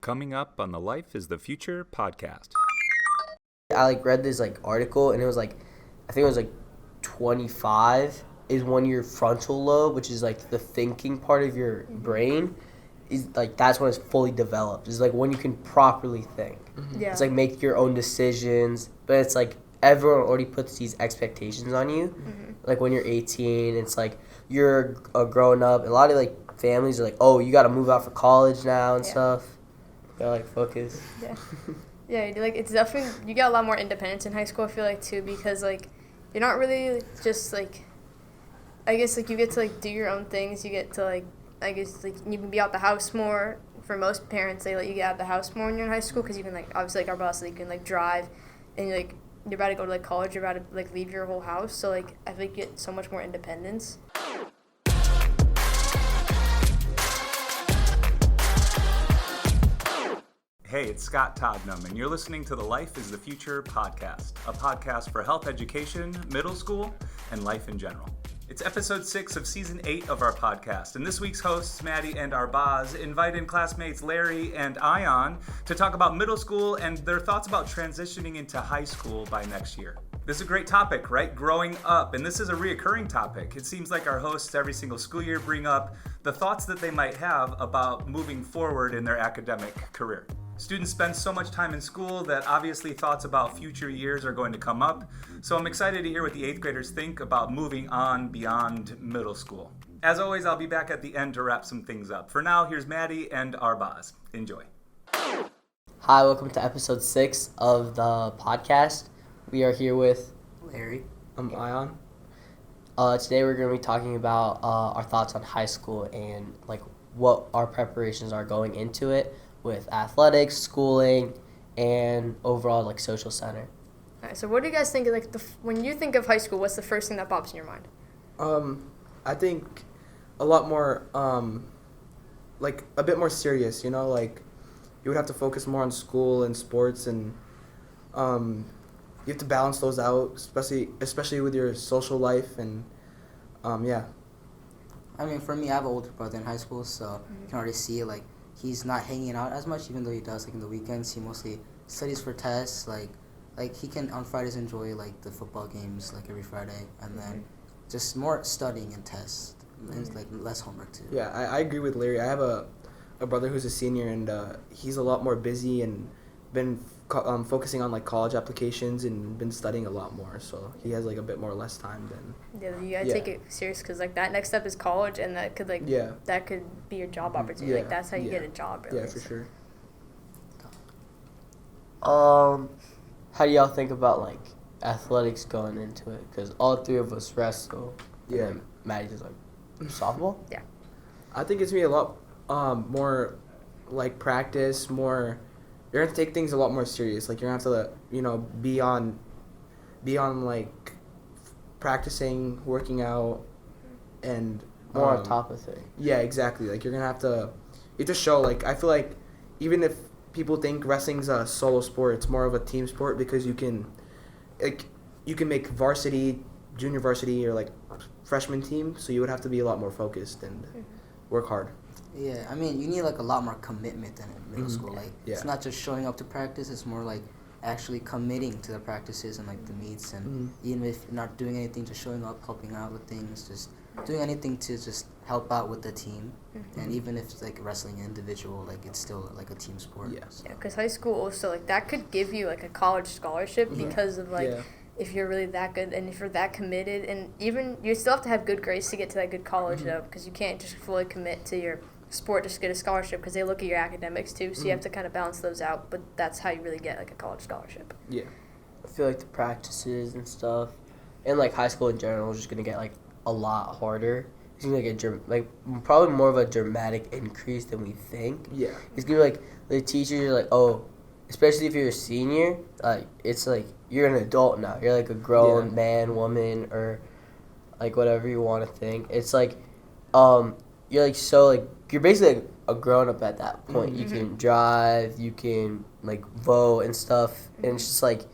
Coming up on the Life is the Future podcast. I read this article, and it was I think it was 25 is when your frontal lobe, which is the thinking part of your brain, is that's when it's fully developed. It's when you can properly think. Mm-hmm. Yeah. It's make your own decisions, but it's everyone already puts these expectations on you. Mm-hmm. When you're 18, it's you're growing up. A lot of families are oh, you got to move out for college now and stuff. They're focus. Yeah. Yeah, it's definitely, you get a lot more independence in high school, I feel too, because you're not really just I guess you get to do your own things. You get to I guess you can be out the house more. For most parents, they let you get out the house more when you're in high school, because you can obviously Arbaaz, you can drive, and you're about to go to college, you're about to leave your whole house. So I feel you get so much more independence. Hey, it's Scott Todnum, and you're listening to the Life is the Future podcast, a podcast for health education, middle school, and life in general. It's episode 6 of season 8 of our podcast, and this week's hosts, Maddie and Arbaaz, invite in classmates Larry and Ayaann to talk about middle school and their thoughts about transitioning into high school by next year. This is a great topic, right? Growing up, and this is a reoccurring topic. It seems like our hosts every single school year bring up the thoughts that they might have about moving forward in their academic career. Students spend so much time in school that obviously thoughts about future years are going to come up. So I'm excited to hear what the 8th graders think about moving on beyond middle school. As always, I'll be back at the end to wrap some things up. For now, here's Maddie and Arbaaz. Enjoy. Hi, welcome to episode 6 of the podcast. We are here with Larry. I'm Ayaann. Today we're going to be talking about our thoughts on high school and what our preparations are going into it, with athletics, schooling, and overall social center. All right, so what do you guys think when you think of high school, what's the first thing that pops in your mind? I think a lot more a bit more serious, you would have to focus more on school and sports, and you have to balance those out, especially with your social life, and yeah. I mean, for me, I have an older brother in high school, so you can already see he's not hanging out as much, even though he does in the weekends. He mostly studies for tests. He can on Fridays enjoy the football games every Friday, and then just more studying and tests, and less homework too. Yeah, I agree with Larry. I have a brother who's a senior, and he's a lot more busy and been focusing on college applications and been studying a lot more, so he has a bit more less time than. Yeah, you gotta take it serious, because that next step is college, and that could that could be your job opportunity. That's how you get a job, really. Yeah, for sure. How do y'all think about athletics going into it? Because all three of us wrestle. Yeah. And Maddie does softball. Yeah. I think it's gonna be a lot more practice, more. You're gonna have to take things a lot more serious. You're gonna have to, be on practicing, working out, and More on top of things. Yeah, exactly. You're gonna have to, show. I feel even if people think wrestling's a solo sport, it's more of a team sport, because you can make varsity, junior varsity, or freshman team. So you would have to be a lot more focused and work hard. Yeah, I mean, you need a lot more commitment than in middle school. Yeah. It's not just showing up to practice. It's more actually committing to the practices and the meets, and even if you're not doing anything, just showing up, helping out with things, just doing anything to just help out with the team. And even if it's wrestling individual, it's still a team sport. Yes. Yeah, because high school also that could give you a college scholarship, because of if you're really that good and if you're that committed, and even you still have to have good grades to get to that good college though, because you can't just fully commit to your sport just to get a scholarship, because they look at your academics too, so you have to kind of balance those out, but that's how you really get a college scholarship. Yeah. I feel the practices and stuff, and high school in general is just gonna get a lot harder. It's gonna get probably more of a dramatic increase than we think. Yeah. It's gonna be the teachers are oh, especially if you're a senior, it's you're an adult now. You're a grown man, woman, or whatever you want to think. It's you're so you're basically a grown up at that point. You can drive, you can vote and stuff, and it's just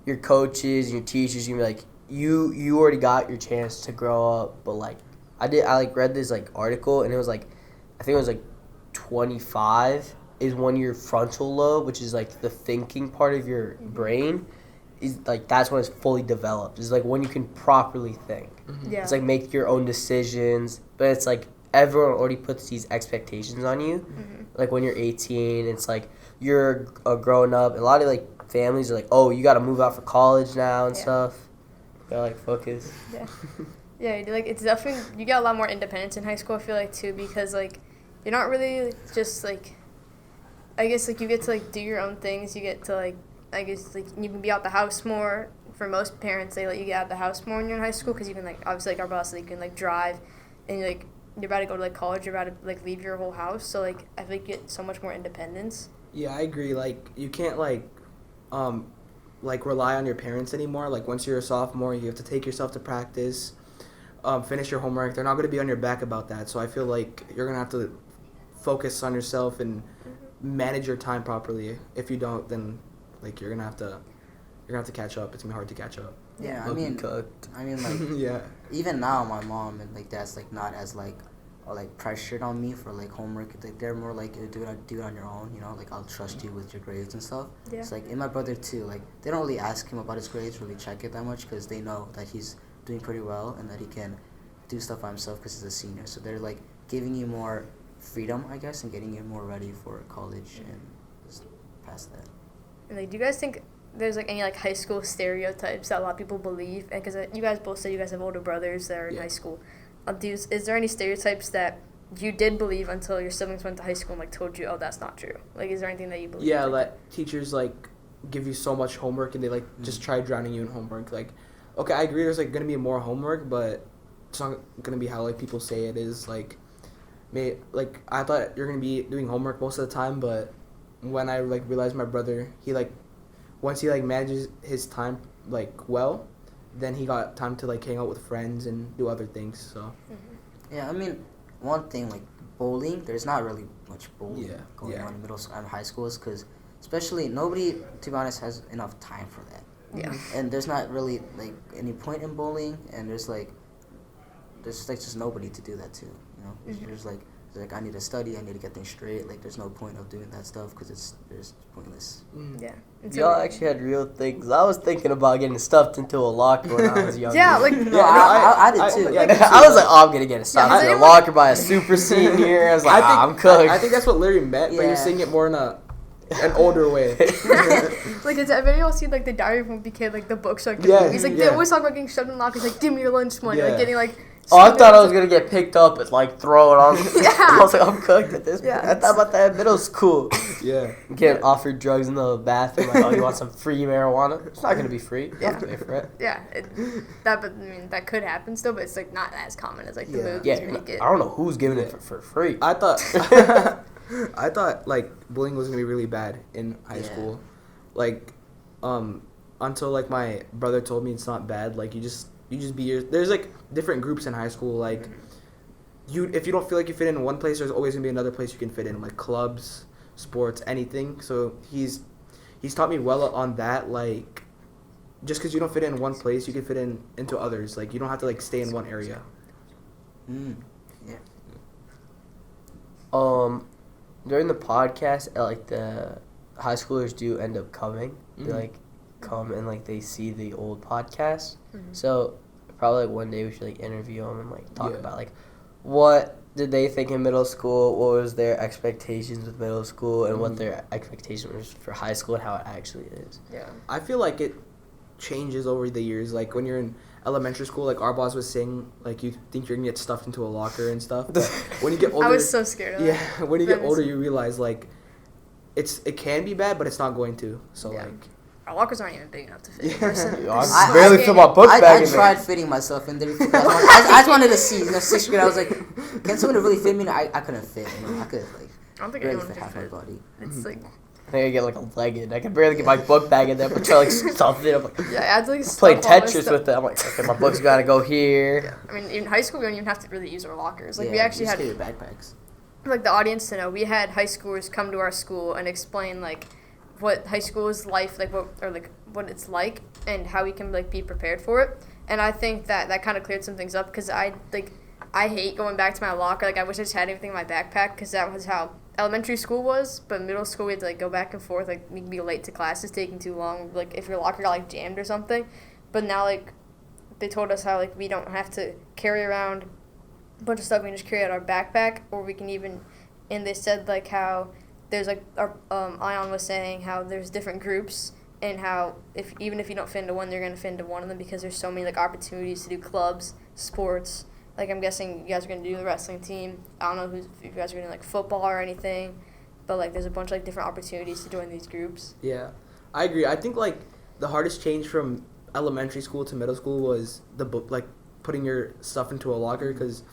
your coaches and your teachers. You can be you already got your chance to grow up, but I read this article, and it was I think it was 25 is when your frontal lobe, which is like the thinking part of your brain, is like that's when it's fully developed. It's like when you can properly think. Yeah. It's like make your own decisions, but it's like everyone already puts these expectations on you. Like when you're 18, it's like you're a grown up. A lot of like families are like, oh, you got to move out for college now and stuff. You gotta like focus. Yeah. Yeah, like it's definitely, you get a lot more independence in high school, I feel like, too, because like you're not really just like, I guess like you get to like do your own things. You get to like, I guess like you can be out the house more. For most parents, they let you get out the house more when you're in high school because you can like obviously like our boss, like, you can like drive, and you're about to go to like college. You're about to like leave your whole house. So like I think you get so much more independence. Yeah, I agree. Like you can't like rely on your parents anymore. Like once you're a sophomore, you have to take yourself to practice, finish your homework. They're not going to be on your back about that. So I feel like you're going to have to focus on yourself and manage your time properly. If you don't, then like you're gonna have to catch up. It's gonna be hard to catch up. Yeah, I mean like yeah. even now my mom and like dad's like not as like pressured on me for like homework. Like they're more like do it on your own, you know, like I'll trust you with your grades and stuff. Yeah. It's like in my brother too, like they don't really ask him about his grades, really check it that much because they know that he's doing pretty well and that he can do stuff by himself because he's a senior. So they're like giving you more freedom, I guess, and getting you more ready for college and just past that. And like, do you guys think there's like any like high school stereotypes that a lot of people believe? And because you guys both said you guys have older brothers that are in high school. Is there any stereotypes that you did believe until your siblings went to high school and like told you, oh, that's not true? Like, is there anything that you believe? Yeah, that teachers like give you so much homework and they like just try drowning you in homework. Like, okay, I agree. There's like gonna be more homework, but it's not gonna be how like people say it is. Like, I thought you're gonna be doing homework most of the time, but when I like realized my brother, he like once he like manages his time like well, then he got time to like hang out with friends and do other things. So yeah, I mean one thing like bowling, there's not really much bowling going on in middle school and high schools because especially nobody, to be honest, has enough time for that. Yeah. And there's not really like any point in bowling, and there's just nobody to do that to, you know. There's like I need to study, I need to get things straight. Like there's no point of doing that stuff because it's pointless. Yeah. Y'all actually had real things. I was thinking about getting stuffed into a locker when I was younger. Yeah, like I did too. I was like, oh, I'm gonna get stuffed in a locker by a super senior. I was like, I'm cooked. I think that's what Larry meant, but he was saying it more in an older way. Like, have any of y'all seen like the Diary of a Wimpy Kid, like the books, like the movies? Like they always talk about getting shoved in lockers, like give me your lunch money, like getting like. Oh, I thought I was gonna get picked up and like thrown on. I was like, I'm cooked at this point. I thought about that in middle school. Yeah. Getting offered drugs in the bathroom. Like, oh, you want some free marijuana? It's not gonna be free. You have to pay for it. Yeah, that could happen still, but it's like not as common as like the movies make it. I don't know who's giving it for free. I thought like bullying was gonna be really bad in high school, like until like my brother told me it's not bad. Like you just be there's like different groups in high school. Like if you don't feel like you fit in one place, there's always gonna be another place you can fit in, like clubs, sports, anything. So he's taught me well on that. Like just because you don't fit in one place, you can fit into others. Like you don't have to like stay in one area. Yeah. During the podcast, like the high schoolers do end up coming. They like come and like they see the old podcast. So probably like one day we should like interview them and like talk about like what did they think in middle school, what was their expectations with middle school, and what their expectations was for high school and how it actually is. Yeah. I feel like it changes over the years. Like when you're in elementary school, like Arbaaz was saying, like you think you're gonna get stuffed into a locker and stuff. But when you get older, I was so scared of that. Yeah, when you get older, you realize like it can be bad, but it's not going to. So like. Our lockers aren't even big enough to fit in person. I barely fit my book bag in there. I tried fitting myself in there. I just wanted to see. You know, 6th grade, I was like, can someone really fit me? I couldn't fit. You know, I could like. I don't think barely anyone fit can half my fit. body. It's like. I think I get like a leg in. I can barely get my book bag in there, but try like stuff it. I'm like, I had to like playing Tetris with it. I'm like, okay, my book's gotta go here. Yeah. I mean, in high school, we don't even have to really use our lockers. Like we Yeah, actually just had. get your backpacks. Like the audience to know, we had high schoolers come to our school and explain like what high school is life like, what it's like and how we can like be prepared for it. And I think that kind of cleared some things up because I hate going back to my locker. Like I wish I just had everything in my backpack because that was elementary school was, but middle school we had to like go back and forth, like we could be late to classes taking too long, like if your locker got like jammed or something. But now like they told us how like we don't have to carry around a bunch of stuff, we can just carry out our backpack, or we can even, and they said like how there's like our Ayaann was saying how there's different groups, and how even if you don't fit into one, they're gonna fit into one of them because there's so many like opportunities to do clubs, sports. Like, I'm guessing you guys are going to do the wrestling team. I don't know if you guys are going to do, like, football or anything. But, like, there's a bunch of, like, different opportunities to join these groups. Yeah, I agree. I think, like, the hardest change from elementary school to middle school was putting your stuff into a locker. Because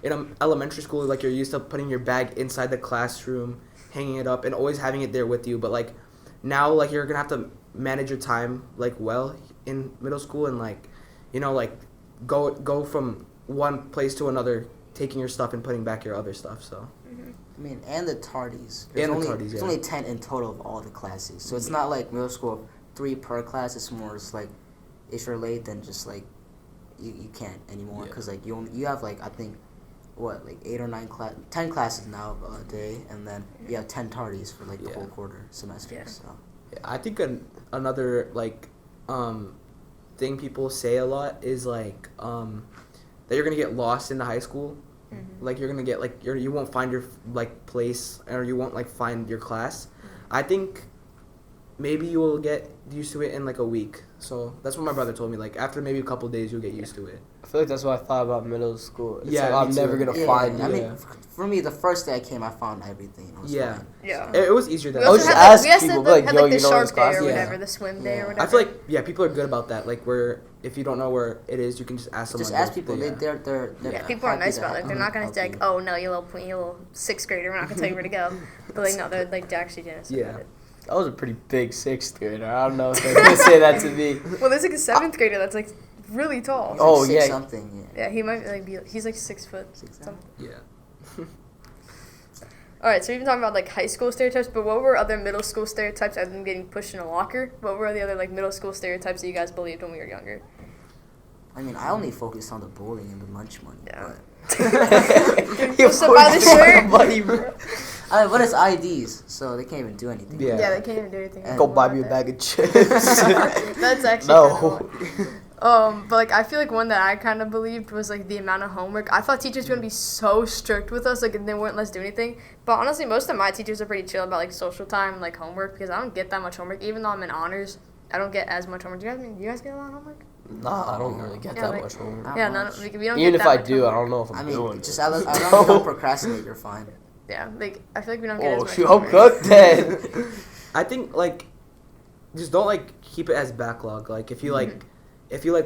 in elementary school, like, you're used to putting your bag inside the classroom, hanging it up, and always having it there with you. But, like, now, like, you're going to have to manage your time, like, well in middle school and, like, you know, like, go from one place to another, taking your stuff and putting back your other stuff. So I mean, and the tardies. There's only 10 in total of all the classes. So it's not like middle school 3 per class. It's more just like if you're late, then just like you can't anymore because like you have like I think like 8 or 9 10 classes now a day, and then you have 10 tardies for like the whole quarter semester. Yeah. So I think another like thing people say a lot is like that you're gonna get lost in the high school. Mm-hmm. Like you're gonna get like you won't find your like place, or you won't like find your class. I think maybe you will get used to it in like a week. So that's what my brother told me. Like after maybe a couple of days, you'll get used to it. I feel like that's what I thought about middle school. It's Yeah, like, I'm me never too. gonna find. I mean, for me, the first day I came, I found everything. It was fine. Yeah. It was easier than We I was also just had, ask we also people, had, like, had, yo, like the you know shark this day class? or Yeah. whatever, the swim day or Yeah. whatever. I feel like people are good about that. Like where if you don't know where it is, you can just ask someone. Just ask people. Yeah. They're Yeah, people are happy nice to about it. They're not gonna help say like, you. oh no, you little 6th grader, we're not gonna tell you where to go. But like no, they're like actually generous Yeah. about it. I was a pretty big 6th grader. I don't know if they're gonna say that to me. Well, there's like a 7th grader that's like really tall. He's Oh, like yeah. something. Yeah. Yeah, he might like be. He's like 6 foot. 6'9". Something. Yeah. All right, so we've been talking about like high school stereotypes, but what were other middle school stereotypes other than getting pushed in a locker? What were the other like middle school stereotypes that you guys believed when we were younger? I mean, I only focused on the bowling and the lunch money. Yeah. But You Supposed to buy the shirt? money, bro. I mean, but it's IDs, so they can't even do anything. Yeah. Yeah, they can't even do anything. And Go about buy me a that. bag of chips. That's actually No. kinda but like I feel like one that I kind of believed was like the amount of homework. I thought teachers were gonna be so strict with us, like and they wouldn't let us do anything. But honestly, most of my teachers are pretty chill about like social time and like homework because I don't get that much homework. Even though I'm in honors, I don't get as much homework. Do you guys get a lot of homework? Nah, I don't really get Yeah, that like- much homework. Not Yeah, much. we don't. Even get if that I much do, I homework. don't know if I'm I mean, doing it. just as long as you don't procrastinate, you're fine. Yeah, like I feel like we don't get as Oh, much shoot, I'm homework. cooked then. I think like just don't like keep it as backlog. Like if you like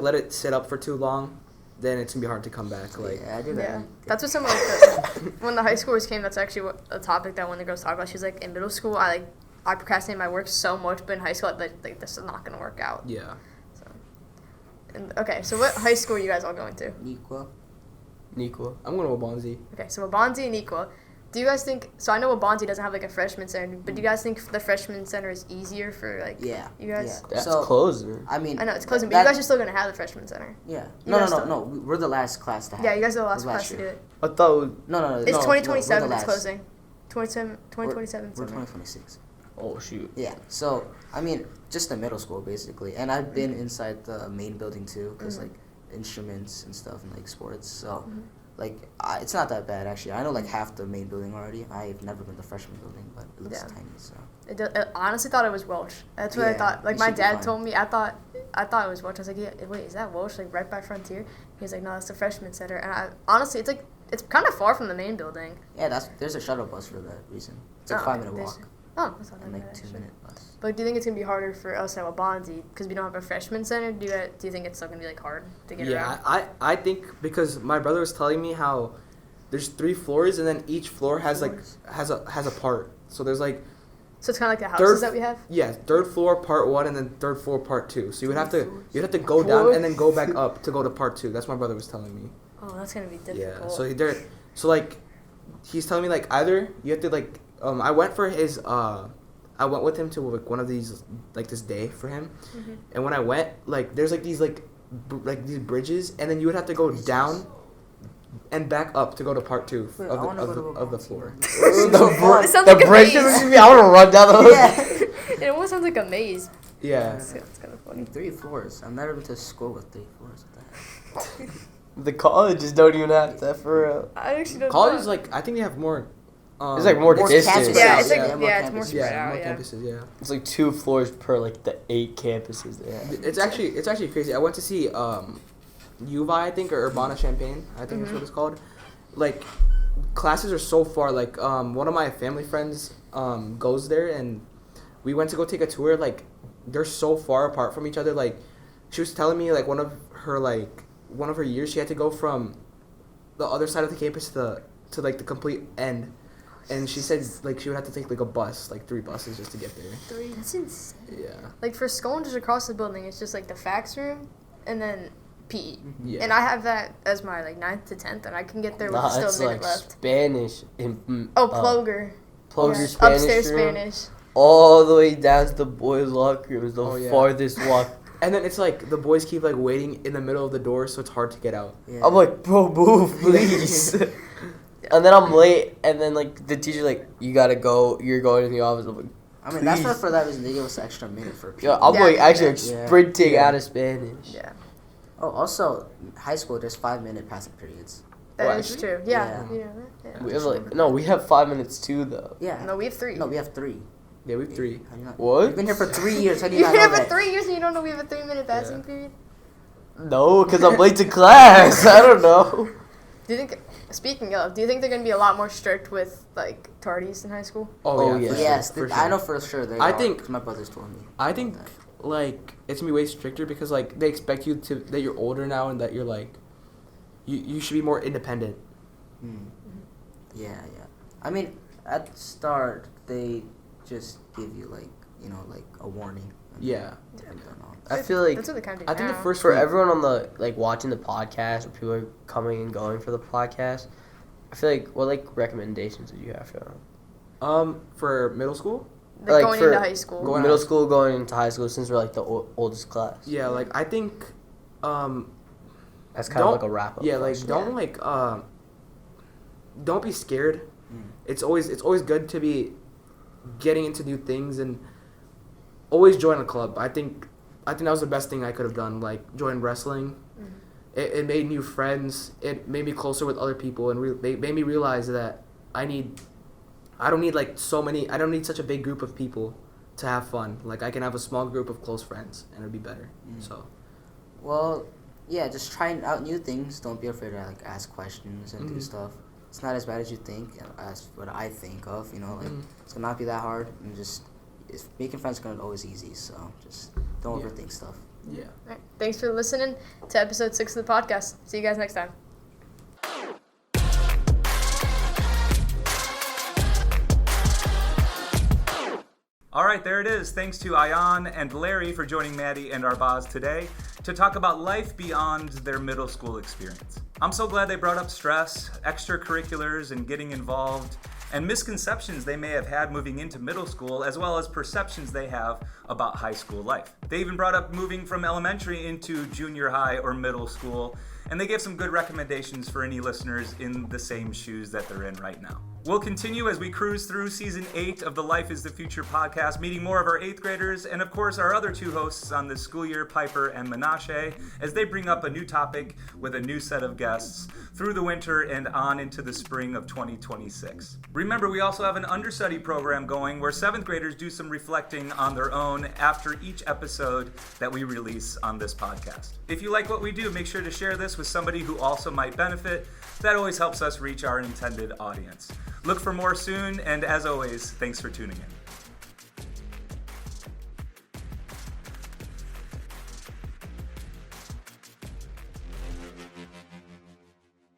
let it sit up for too long, then it's gonna be hard to come back. Like Yeah, I do that. Yeah, that's what some of like when the high schoolers came. That's actually a topic that one of the girls talked about. She's like, in middle school, I procrastinate my work so much, but in high school, like this is not gonna work out. yeah. And, okay, so what high school are you guys all going to? Equal. Niqua. I'm going to Wabanzi. Okay, so Wabanzi and Equa. Do you guys think? So I know Wabanzi doesn't have like a freshman center, but do you guys think the freshman center is easier for like? Yeah. You guys. Yeah. That's So, closer. I mean, I know it's closing, but that- you guys are still gonna have the freshman center. Yeah. You No, guys no, still- no, no. We're the last class to have. Yeah, you guys are the It last was class to do year. it. I thought. No. It's no, 2027. we're the It's last. closing. 2027. We're summer. 2026. Oh shoot. Yeah. So I mean, just the middle school basically, and I've been inside the main building too, because like instruments and stuff and like sports. So like it's not that bad actually. I know like half the main building already. I've never been to the freshman building, but it looks Yeah. tiny. So I honestly thought it was Welsh. That's what I Yeah, thought. Like it my should be dad fine. told me. I thought it was Welsh. I was like, yeah, wait, is that Welsh? Like right by Frontier? He was like, no, that's the freshman center. And I honestly, it's kind of far from the main building. yeah, there's a shuttle bus for that reason. It's like Oh, 5-minute okay, walk Oh, that's not that and bad, like actually. 2-minute bus. But do you think it's gonna be harder for us at Wabanzi because we don't have a freshman center? Do you think it's still gonna be like hard to get Yeah, around? I think because my brother was telling me how there's 3 floors and then each floor has like has a part. So there's like So it's kind of like the houses Third- that we have. yeah, 3rd floor part 1 and then 3rd floor part 2. So you'd have to go down and then go back up to go to part 2. That's what my brother was telling me. Oh, that's gonna be difficult. Yeah. So like he's telling me like either you have to like I went for his I went with him to like one of these like this day for him. And when I went, like there's like these like these bridges and then you would have to go and back up to go to part 2 Wait, of I wanna go to of the Bronx. floor. It sounds The like a bridge maze. is I want to run down the Yeah. It almost sounds like a maze. Yeah. It's kind of I funny. mean, 3 floors. I've never been to school with 3 floors. What the heck? The colleges don't even have that for real. I actually don't College know. is like I think they have more. It's like more distance. campuses. Yeah, it's like Yeah, more it's more campuses. spread Yeah, out. more Yeah. campuses. Yeah. It's like 2 floors per like the 8 campuses they have. It's actually crazy. I went to see UVI, I think, or Urbana Champaign, I think that's what it's called. Like, classes are so far. Like, one of my family friends goes there, and we went to go take a tour. Like, they're so far apart from each other. Like, she was telling me like one of her years she had to go from the other side of the campus to like the complete end. And she said like she would have to take like a bus, like 3 buses just to get there. That's insane. Yeah. Like for school and just across the building, it's just like the fax room and then PE. Yeah. And I have that as my like 9th to 10th, and I can get there with still it's a minute like left. Spanish. Ploger. Ploger Yeah. Spanish Upstairs room, Spanish. all the way down to the boys' locker room. Is the Oh, yeah. farthest walk. And then it's like the boys keep like waiting in the middle of the door, so it's hard to get out. Yeah. I'm like, bro, move, please. And then I'm late, and then like the teacher like, you gotta go. You're going to the office. I'm like, I mean, that's why please. for that reason they give us an extra minute for PE. Yeah, I'm Yeah, like yeah, actually yeah. like, sprinting Yeah. out of Spanish. Yeah. Oh, also, high school, there's 5-minute passing periods. That Well, is actually- true. Yeah. Yeah. You know that? Yeah. We have like no, we have 5 minutes too though. Yeah. No, we have 3. No, we have 3. Yeah, we have 3. Have you not? What? You've been here for 3 years. How do you You've not been know here for that? 3 years and you don't know we have a 3-minute passing period? No, because I'm late to class. I don't know. Do you think, speaking of, do you think they're going to be a lot more strict with, like, tardies in high school? Oh, yeah. yeah. For Yes, sure, for I sure. know for sure they I are, think- 'cause my brothers told me. I think like it's gonna be way stricter because like they expect you to that you're older now and that you're like you should be more independent. Hmm. Yeah, yeah. I mean, at the start, they just give you, like, you know, like a warning. Yeah. And then, I feel like That's what they kind of do I think the now. first for week- everyone on the like watching the podcast or people are coming and going for the podcast, I feel like what like recommendations did you have for them? For middle school. Like, like, going for into high school. Going middle out- school going into high school since we're like the oldest class. Yeah, like I think That's kind of like a wrap up. yeah, like question. don't like don't be scared. Mm. It's always good to be getting into new things and always join a club. I think that was the best thing I could have done. Like join wrestling. Mhm. It made new friends. It made me closer with other people and made me realize that I don't need such a big group of people to have fun. Like I can have a small group of close friends and it'll be better. Mm. So Well, yeah, just trying out new things. Don't be afraid to, like, ask questions and do Mhm. stuff. It's not as bad as you think, as what I think of, you know, like, Mhm. it's gonna not be that hard, and making friends is gonna always easy, so just don't Yeah. overthink stuff. yeah. All right. Thanks for listening to episode 6 of the podcast. See you guys next time. All right, there it is. Thanks to Ayaann and Larry for joining Maddie and Arbaaz today to talk about life beyond their middle school experience. I'm so glad they brought up stress, extracurriculars, and getting involved, and misconceptions they may have had moving into middle school, as well as perceptions they have about high school life. They even brought up moving from elementary into junior high or middle school, and they gave some good recommendations for any listeners in the same shoes that they're in right now. We'll continue as we cruise through season 8 of the Life is the Future podcast, meeting more of our 8th graders and, of course, our other 2 hosts on this school year, Piper and Menashe, as they bring up a new topic with a new set of guests through the winter and on into the spring of 2026. Remember, we also have an understudy program going where 7th graders do some reflecting on their own after each episode that we release on this podcast. If you like what we do, make sure to share this with somebody who also might benefit. That always helps us reach our intended audience. Look for more soon, and as always, thanks for tuning in.